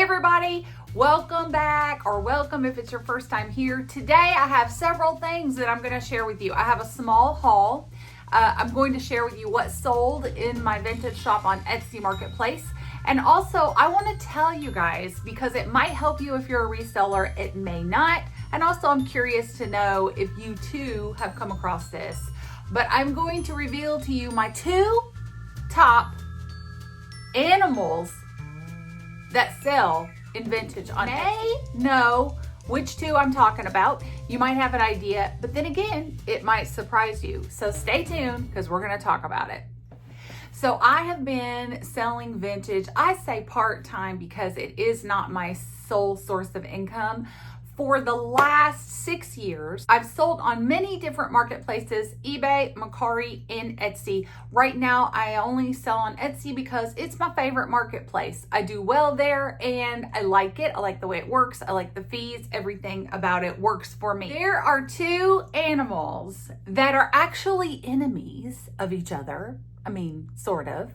everybody, welcome back, or welcome if it's your first time here. Today I have several things that I'm going to share with you. I have a small haul. I'm going to share with you what sold in my vintage shop on Etsy Marketplace. And also I want to tell you guys, because it might help you if you're a reseller, it may not. And also I'm curious to know if you too have come across this. But I'm going to reveal to you my two top animals that sell in vintage on Etsy. Know which two I'm talking about. You might have an idea, but then again, it might surprise you. So stay tuned because we're going to talk about it. So I have been selling vintage, I say part-time because it is not my sole source of income. For the last 6 years, I've sold on many different marketplaces, eBay, Mercari, and Etsy. Right now, I only sell on Etsy because it's my favorite marketplace. I do well there and I like it. I like the way it works. I like the fees. Everything about it works for me. There are two animals that are actually enemies of each other. I mean, sort of,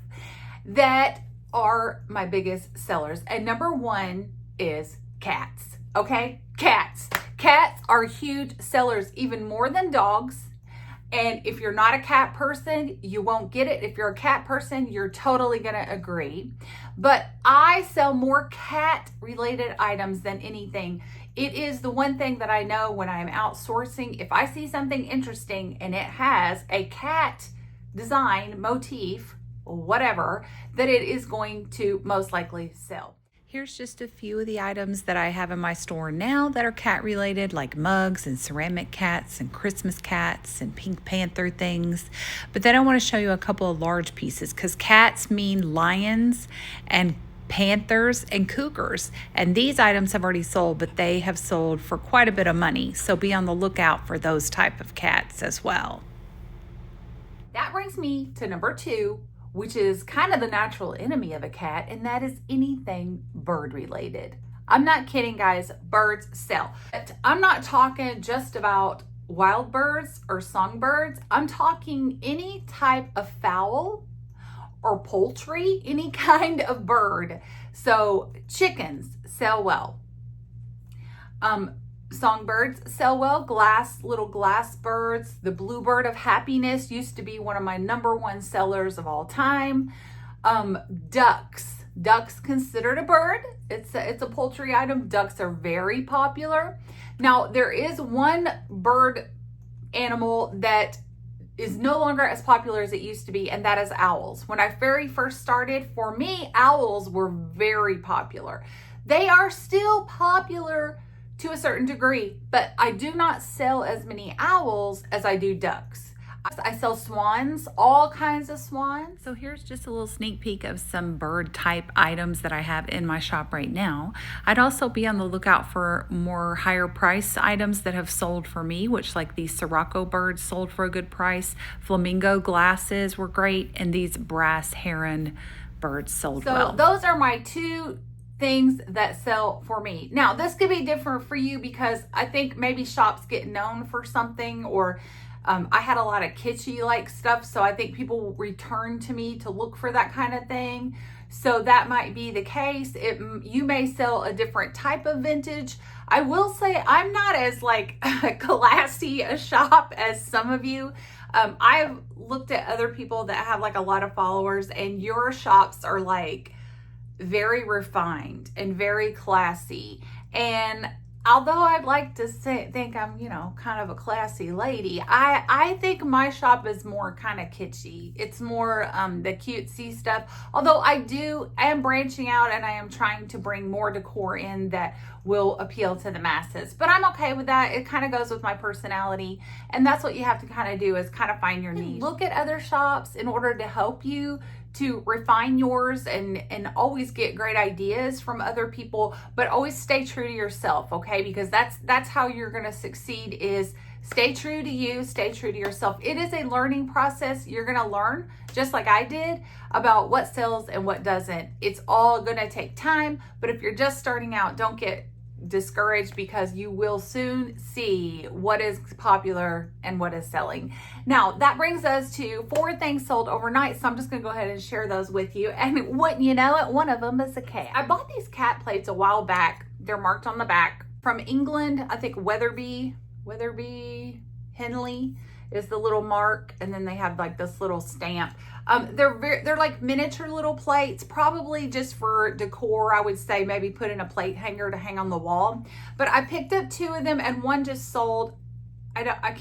that are my biggest sellers. And number one is cats. Okay, cats. Cats are huge sellers, even more than dogs. And if you're not a cat person, you won't get it. If you're a cat person, you're totally gonna agree. But I sell more cat related items than anything. It is the one thing that I know when I'm outsourcing. If I see something interesting and it has a cat design, motif, whatever, that it is going to most likely sell. Here's just a few of the items that I have in my store now that are cat related, like mugs and ceramic cats and Christmas cats and Pink Panther things. But then I want to show you a couple of large pieces because cats mean lions and panthers and cougars. And these items have already sold, but they have sold for quite a bit of money. So be on the lookout for those type of cats as well. That brings me to number two, which is kind of the natural enemy of a cat, and that is anything bird related. I'm not kidding, guys. Birds sell. I'm not talking just about wild birds or songbirds. I'm talking any type of fowl or poultry, any kind of bird. So chickens sell well. Songbirds sell well. Little glass birds. The bluebird of happiness used to be one of my number one sellers of all time. Ducks considered a bird. It's a poultry item. Ducks are very popular. Now there is one bird animal that is no longer as popular as it used to be, and that is owls. When I very first started, for me, owls were very popular. They are still popular to a certain degree, but I do not sell as many owls as I do ducks. I sell swans, all kinds of swans. So here's just a little sneak peek of some bird type items that I have in my shop right now. I'd also be on the lookout for more higher price items that have sold for me, which like these Sirocco birds sold for a good price. Flamingo glasses were great, and these brass heron birds sold well. So those are my two things that sell for me. Now, this could be different for you because I think maybe shops get known for something, or I had a lot of kitschy like stuff, so I think people return to me to look for that kind of thing. So that might be the case. You may sell a different type of vintage. I will say I'm not as like classy a shop as some of you. I've looked at other people that have like a lot of followers, and your shops are like very refined and very classy. And although I'd like to think I'm, kind of a classy lady, I think my shop is more kind of kitschy. It's more the cutesy stuff. Although I am branching out, and I am trying to bring more decor in that will appeal to the masses. But I'm okay with that. It kind of goes with my personality. And that's what you have to kind of do, is kind of find your niche. Look at other shops in order to help you to refine yours and always get great ideas from other people, but always stay true to yourself, okay? Because that's how you're going to succeed, is stay true to you, stay true to yourself. It is a learning process. You're going to learn, just like I did, about what sells and what doesn't. It's all going to take time, but if you're just starting out, don't get discouraged because you will soon see what is popular and what is selling. Now, that brings us to 4 things sold overnight. So I'm just going to go ahead and share those with you. And wouldn't you know it, one of them is a cat. I bought these cat plates a while back. They're marked on the back from England. I think Weatherby Henley is the little mark, and then they have like this little stamp. They're like miniature little plates, probably just for decor. I would say maybe put in a plate hanger to hang on the wall. But I picked up 2 of them, and one just sold. I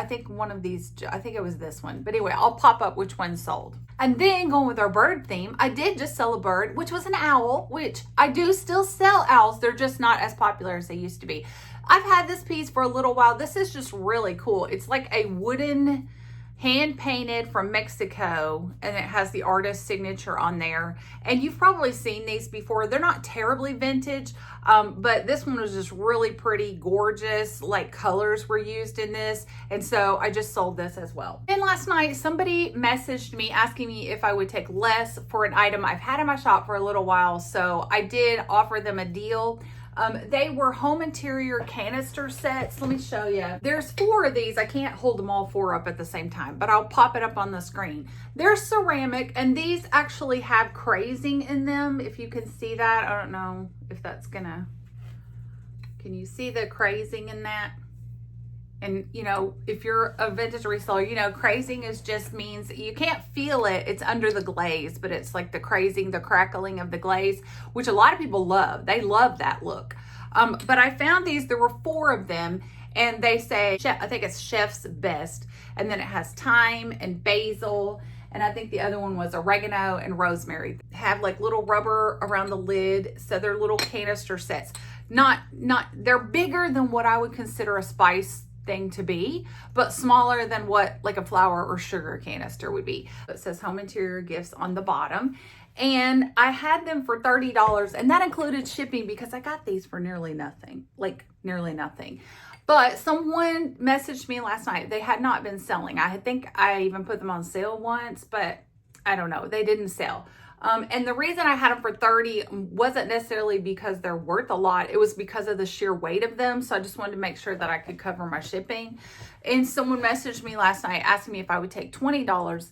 think one of these, I think it was this one. But anyway, I'll pop up which one sold. And then going with our bird theme, I did just sell a bird, which was an owl, which I do still sell owls. They're just not as popular as they used to be. I've had this piece for a little while. This is just really cool. It's like a wooden, hand painted from Mexico, and it has the artist's signature on there. And you've probably seen these before. They're not terribly vintage, but this one was just really pretty, gorgeous, like colors were used in this. And so I just sold this as well. Then last night, somebody messaged me asking me if I would take less for an item I've had in my shop for a little while. So I did offer them a deal. They were home interior canister sets. Let me show you. There's 4 of these. I can't hold them all 4 up at the same time, but I'll pop it up on the screen. They're ceramic, and these actually have crazing in them. If you can see that, I don't know if that's gonna, can you see the crazing in that? And you know, if you're a vintage reseller, you know, crazing is just means you can't feel it. It's under the glaze, but it's like the crazing, the crackling of the glaze, which a lot of people love. They love that look. But I found these, there were 4 of them, and they say, I think it's Chef's Best. And then it has thyme and basil. And I think the other one was oregano and rosemary. They have like little rubber around the lid. So they're little canister sets. They're bigger than what I would consider a spice thing to be, but smaller than what like a flour or sugar canister would be. It says home interior gifts on the bottom, and I had them for $30, and that included shipping because I got these for nearly nothing, like nearly nothing. But someone messaged me last night. They had not been selling. I think I even put them on sale once, but I don't know, they didn't sell. And the reason I had them for $30 wasn't necessarily because they're worth a lot. It was because of the sheer weight of them. So I just wanted to make sure that I could cover my shipping. And someone messaged me last night asking me if I would take $20.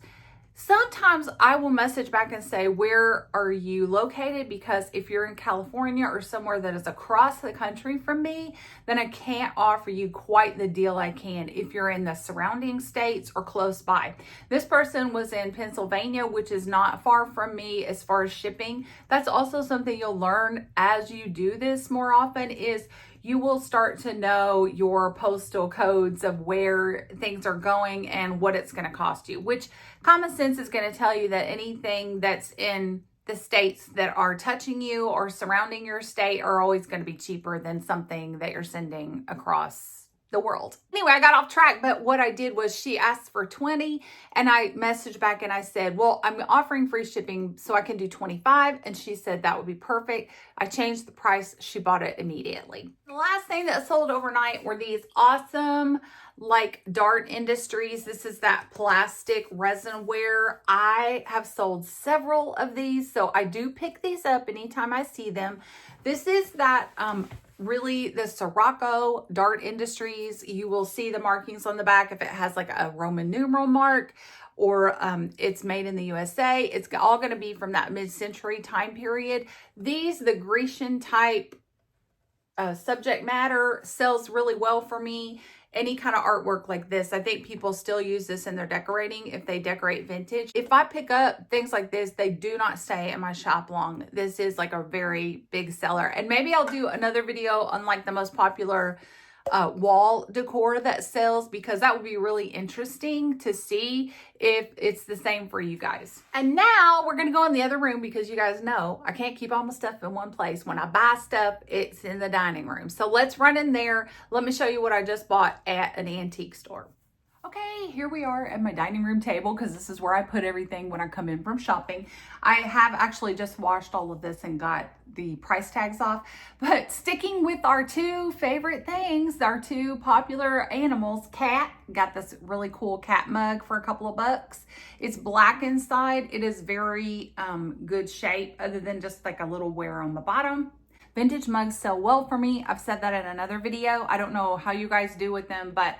Sometimes I will message back and say, where are you located? Because if you're in California or somewhere that is across the country from me, then I can't offer you quite the deal I can if you're in the surrounding states or close by. This person was in Pennsylvania, which is not far from me as far as shipping. That's also something you'll learn as you do this more often, is you will start to know your postal codes of where things are going and what it's going to cost you, which common sense is going to tell you that anything that's in the states that are touching you or surrounding your state are always going to be cheaper than something that you're sending across the world. Anyway, I got off track, but what I did was she asked for 20 and I messaged back and I said, well, I'm offering free shipping so I can do 25. And she said that would be perfect. I changed the price. She bought it immediately. The last thing that sold overnight were these awesome, like Dart Industries. This is that plastic resinware. I have sold several of these, so I do pick these up anytime I see them. This is that, really the Sirocco Dart Industries. You will see the markings on the back if it has like a Roman numeral mark or it's made in the USA. It's all going to be from that mid-century time period. These, the Grecian type subject matter, sells really well for me. Any kind of artwork like this, I think people still use this in their decorating if they decorate vintage. If I pick up things like this, they do not stay in my shop long. This is like a very big seller. And maybe I'll do another video on like the most popular wall decor that sells, because that would be really interesting to see if it's the same for you guys. And now we're gonna go in the other room, because you guys know I can't keep all my stuff in one place. When I buy stuff, it's in the dining room. So let's run in there. Let me show you what I just bought at an antique store. Okay, here we are at my dining room table, because this is where I put everything when I come in from shopping. I have actually just washed all of this and got the price tags off. But sticking with our 2 favorite things, our 2 popular animals, cat. Got this really cool cat mug for a couple of bucks. It's black inside. It is very good shape, other than just like a little wear on the bottom. Vintage mugs sell well for me. I've said that in another video. I don't know how you guys do with them, but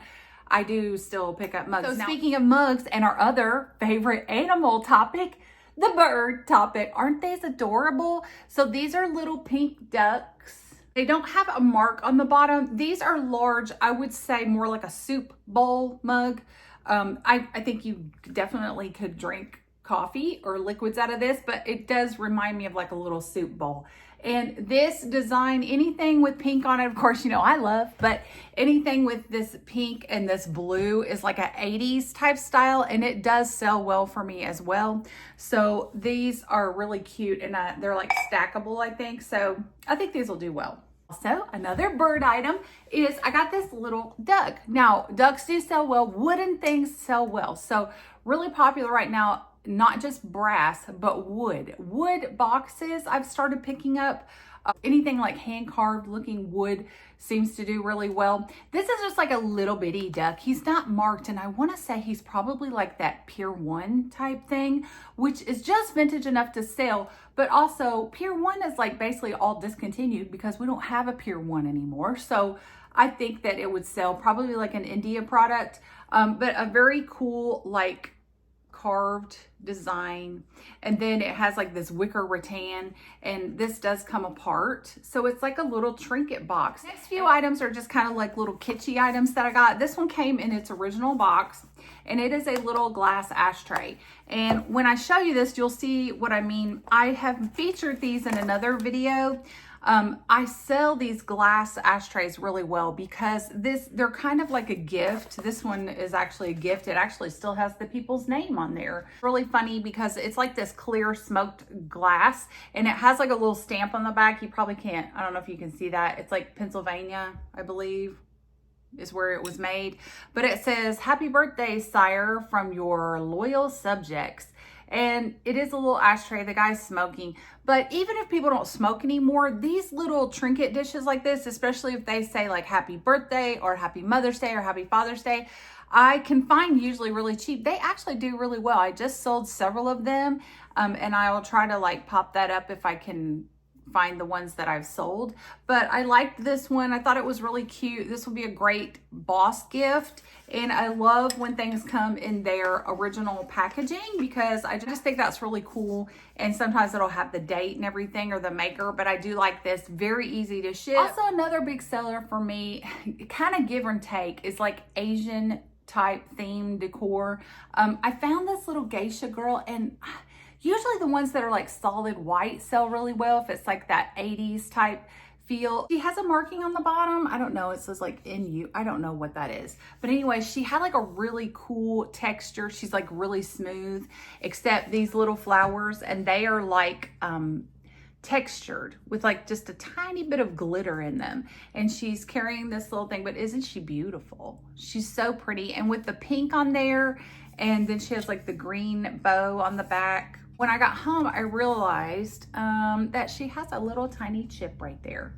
I do still pick up mugs. So now, speaking of mugs and our other favorite animal topic, the bird topic. Aren't these adorable? So these are little pink ducks. They don't have a mark on the bottom. These are large, I would say more like a soup bowl mug. I think you definitely could drink coffee or liquids out of this, but it does remind me of like a little soup bowl. And this design, anything with pink on it, of course, you know, I love, but anything with this pink and this blue is like a 80s type style, and it does sell well for me as well. So these are really cute, and they're like stackable, I think. So I think these will do well. Also, another bird item is I got this little duck. Now, ducks do sell well. Wooden things sell well. So really popular right now, not just brass, but wood. Wood boxes I've started picking up. Anything like hand-carved looking wood seems to do really well. This is just like a little bitty duck. He's not marked, and I want to say he's probably like that Pier 1 type thing, which is just vintage enough to sell, but also Pier 1 is like basically all discontinued because we don't have a Pier 1 anymore. So I think that it would sell probably like an India product, but a very cool like carved design, and then it has like this wicker rattan, and this does come apart, so it's like a little trinket box. Next few items are just kind of like little kitschy items that I got. This one came in its original box, and it is a little glass ashtray, and when I show you this you'll see what I mean. I have featured these in another video. I sell these glass ashtrays really well because they're kind of like a gift. This one is actually a gift. It actually still has the people's name on there. Really funny because it's like this clear smoked glass, and it has like a little stamp on the back. You probably can't, I don't know if you can see that. It's like Pennsylvania, I believe, is where it was made. But it says, "Happy birthday, Sire, from your loyal subjects." And it is a little ashtray. The guy's smoking. But even if people don't smoke anymore, these little trinket dishes like this, especially if they say like happy birthday or happy Mother's Day or happy Father's Day, I can find usually really cheap. They actually do really well. I just sold several of them, and I'll try to like pop that up if I can find the ones that I've sold. But I liked this one. I thought it was really cute. This will be a great boss gift, and I love when things come in their original packaging because I just think that's really cool. And sometimes it'll have the date and everything or the maker, but I do like this. Very easy to ship. Also, another big seller for me, kind of give and take, is like Asian type theme decor. I found this little geisha girl, and usually the ones that are like solid white sell really well if it's like that 80s type feel. She has a marking on the bottom. I don't know. It says like NU. I don't know what that is. But anyway, she had like a really cool texture. She's like really smooth, except these little flowers, and they are like textured with like just a tiny bit of glitter in them. And she's carrying this little thing, but isn't she beautiful? She's so pretty. And with the pink on there, and then she has like the green bow on the back. When I got home, I realized that she has a little tiny chip right there.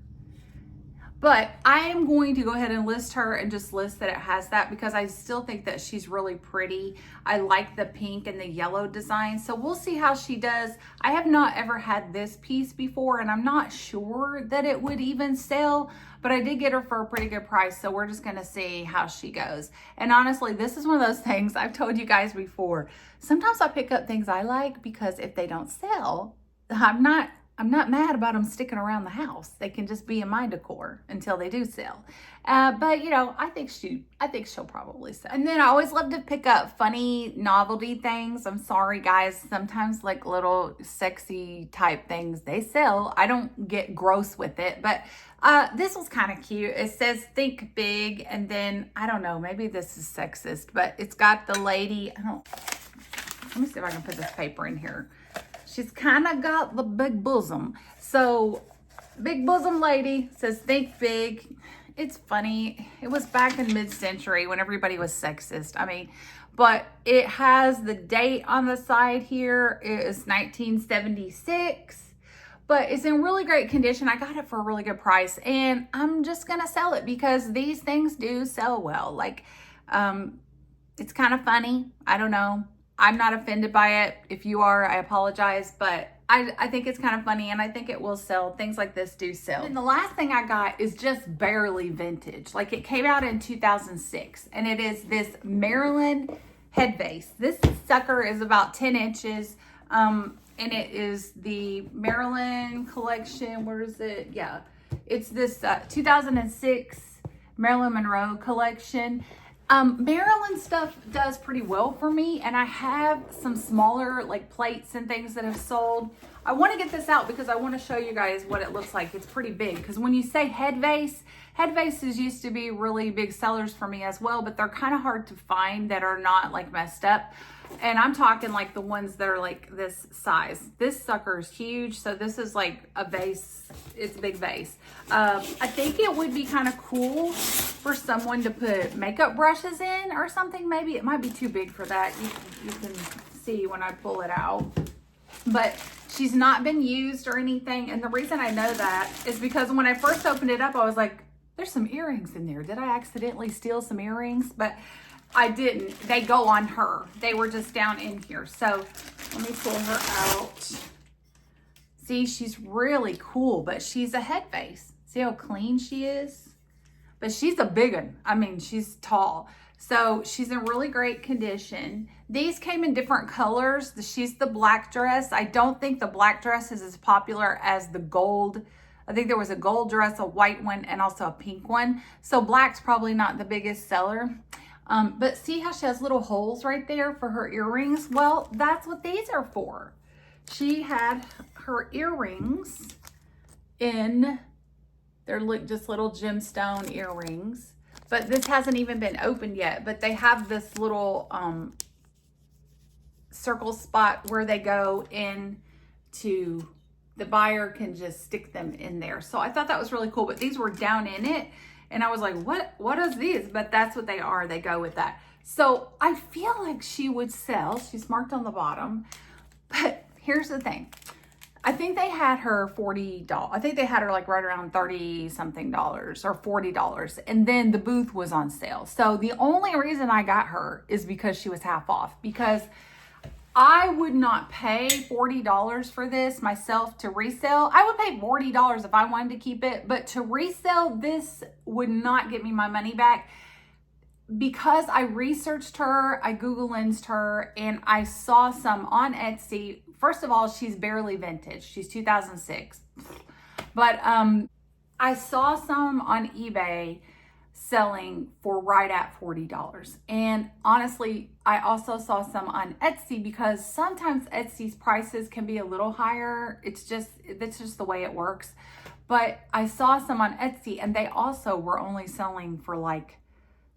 But I am going to go ahead and list her and just list that it has that because I still think that she's really pretty. I like the pink and the yellow design. So we'll see how she does. I have not ever had this piece before, and I'm not sure that it would even sell, but I did get her for a pretty good price. So we're just gonna see how she goes. And honestly, this is one of those things I've told you guys before. Sometimes I pick up things I like because if they don't sell, I'm not mad about them sticking around the house. They can just be in my decor until they do sell. But you know, I think she'll probably sell. And then I always love to pick up funny novelty things. I'm sorry guys, sometimes like little sexy type things, they sell. I don't get gross with it, but this was kind of cute. It says think big, and then I don't know, maybe this is sexist, but it's got the lady, let me see if I can put this paper in here. She's kind of got the big bosom. So big bosom lady says think big. It's funny. It was back in mid-century when everybody was sexist. I mean, but it has the date on the side here. It is 1976. But it's in really great condition. I got it for a really good price, and I'm just gonna sell it because these things do sell well. Like, it's kind of funny. I don't know. I'm not offended by it. If you are, I apologize, but I think it's kind of funny, and I think it will sell. Things like this do sell. And the last thing I got is just barely vintage. Like, it came out in 2006, and it is this Marilyn head vase. This sucker is about 10 inches, and it is the Marilyn collection. Where is it? Yeah, it's this 2006 Marilyn Monroe collection. Marilyn stuff does pretty well for me, and I have some smaller like plates and things that have sold. I want to get this out because I want to show you guys what it looks like. It's pretty big, because when you say head vases used to be really big sellers for me as well, but they're kind of hard to find that are not like messed up. And I'm talking like the ones that are like this size. This sucker is huge. So this is like a vase. It's a big vase. I think it would be kind of cool for someone to put makeup brushes in or something. Maybe it might be too big for that. You can see when I pull it out. But she's not been used or anything. And the reason I know that is because when I first opened it up, I was like, there's some earrings in there. Did I accidentally steal some earrings? But I didn't. They go on her. They were just down in here. So let me pull her out. See, she's really cool, but she's a head vase. See how clean she is? But she's a big one. I mean, she's tall. So she's in really great condition. These came in different colors. She's the black dress. I don't think the black dress is as popular as the gold. I think there was a gold dress, a white one, and also a pink one. So black's probably not the biggest seller. But see how she has little holes right there for her earrings? Well, that's what these are for. She had her earrings in, they're just little gemstone earrings. But this hasn't even been opened yet. But they have this little circle spot where they go in to, the buyer can just stick them in there. So I thought that was really cool. But these were down in it. And I was like, what is these? But that's what they are. They go with that. So I feel like she would sell. She's marked on the bottom. But here's the thing. I think they had her $40. I think they had her like right around $30 something or $40. And then the booth was on sale. So the only reason I got her is because she was half off. Because I would not pay $40 for this myself to resell. I would pay $40 if I wanted to keep it, but to resell this would not get me my money back, because I researched her, I Google Lensed her, and I saw some on Etsy. First of all, she's barely vintage. She's 2006. But I saw some on eBay selling for right at $40. And honestly, I also saw some on Etsy, because sometimes Etsy's prices can be a little higher. That's just the way it works. But I saw some on Etsy, and they also were only selling for like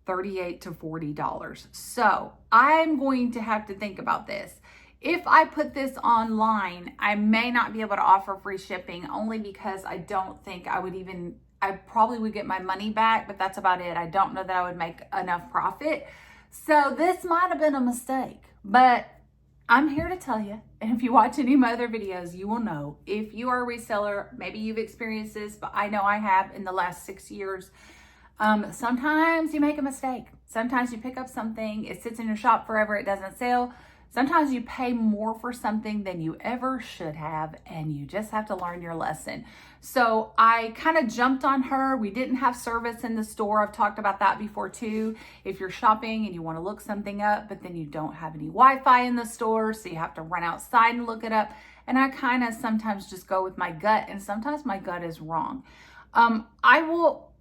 $38 to $40. So I'm going to have to think about this. If I put this online, I may not be able to offer free shipping, only because I don't think I probably would get my money back, but that's about it. I don't know that I would make enough profit. So this might have been a mistake, but I'm here to tell you. And if you watch any of my other videos, you will know. If you are a reseller, maybe you've experienced this, but I know I have in the last 6 years. Sometimes you make a mistake. Sometimes you pick up something, it sits in your shop forever, it doesn't sell. Sometimes you pay more for something than you ever should have, and you just have to learn your lesson. So I kind of jumped on her. We didn't have service in the store. I've talked about that before too. If you're shopping and you want to look something up, but then you don't have any Wi-Fi in the store, so you have to run outside and look it up. And I kind of sometimes just go with my gut, and sometimes my gut is wrong. I'm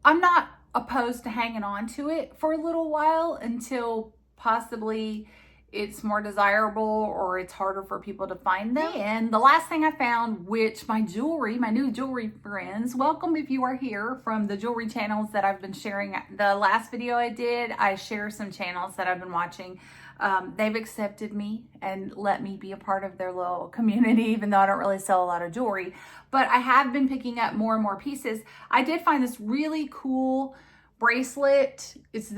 not opposed to hanging on to it for a little while until possibly it's more desirable or it's harder for people to find them. And the last thing I found, which my new jewelry friends, welcome if you are here from the jewelry channels that I've been sharing. The last video I did, I share some channels that I've been watching. They've accepted me and let me be a part of their little community, even though I don't really sell a lot of jewelry. But I have been picking up more and more pieces. I did find this really cool bracelet. It's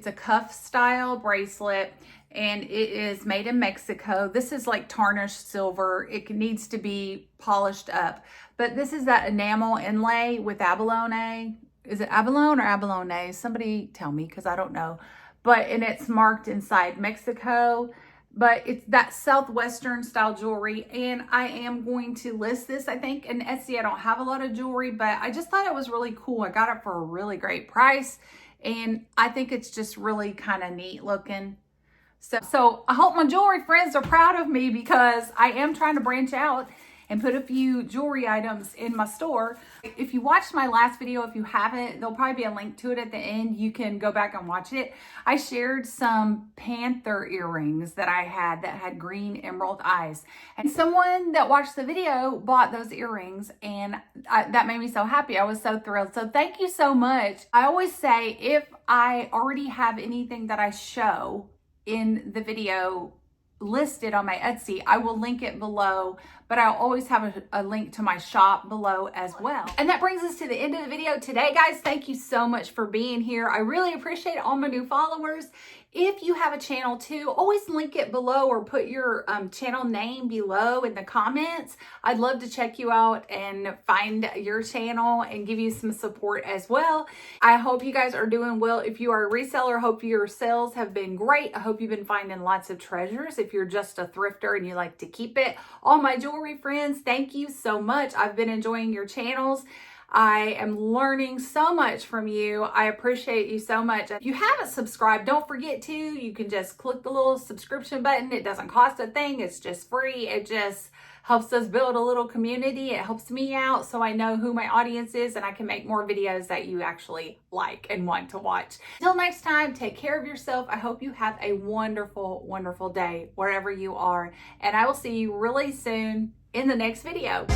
a cuff style bracelet, and it is made in Mexico. This is like tarnished silver. It needs to be polished up, but this is that enamel inlay with abalone. Is it abalone or abalone? Somebody tell me, because I don't know. And it's marked inside Mexico. but it's that Southwestern style jewelry, and I am going to list this, I think, in Etsy. I don't have a lot of jewelry, but I just thought it was really cool. I got it for a really great price, and I think it's just really kind of neat looking. So I hope my jewelry friends are proud of me, because I am trying to branch out and put a few jewelry items in my store. If you watched my last video, if you haven't, there'll probably be a link to it at the end. You can go back and watch it. I shared some panther earrings that I had that had green emerald eyes. And someone that watched the video bought those earrings, and that made me so happy. I was so thrilled. So thank you so much. I always say, if I already have anything that I show in the video listed on my Etsy, I will link it below, but I'll always have a link to my shop below as well. And that brings us to the end of the video today, guys. Thank you so much for being here. I really appreciate all my new followers. If you have a channel too, always link it below, or put your channel name below in the comments. I'd love to check you out and find your channel and give you some support as well. I hope you guys are doing well. If you are a reseller, I hope your sales have been great. I hope you've been finding lots of treasures. If you're just a thrifter and you like to keep it. All my jewelry friends, thank you so much. I've been enjoying your channels. I am learning so much from you. I appreciate you so much. If you haven't subscribed, don't forget to. You can just click the little subscription button. It doesn't cost a thing. It's just free. It just helps us build a little community. It helps me out, so I know who my audience is, and I can make more videos that you actually like and want to watch. Until next time, take care of yourself. I hope you have a wonderful, wonderful day wherever you are, and I will see you really soon in the next video.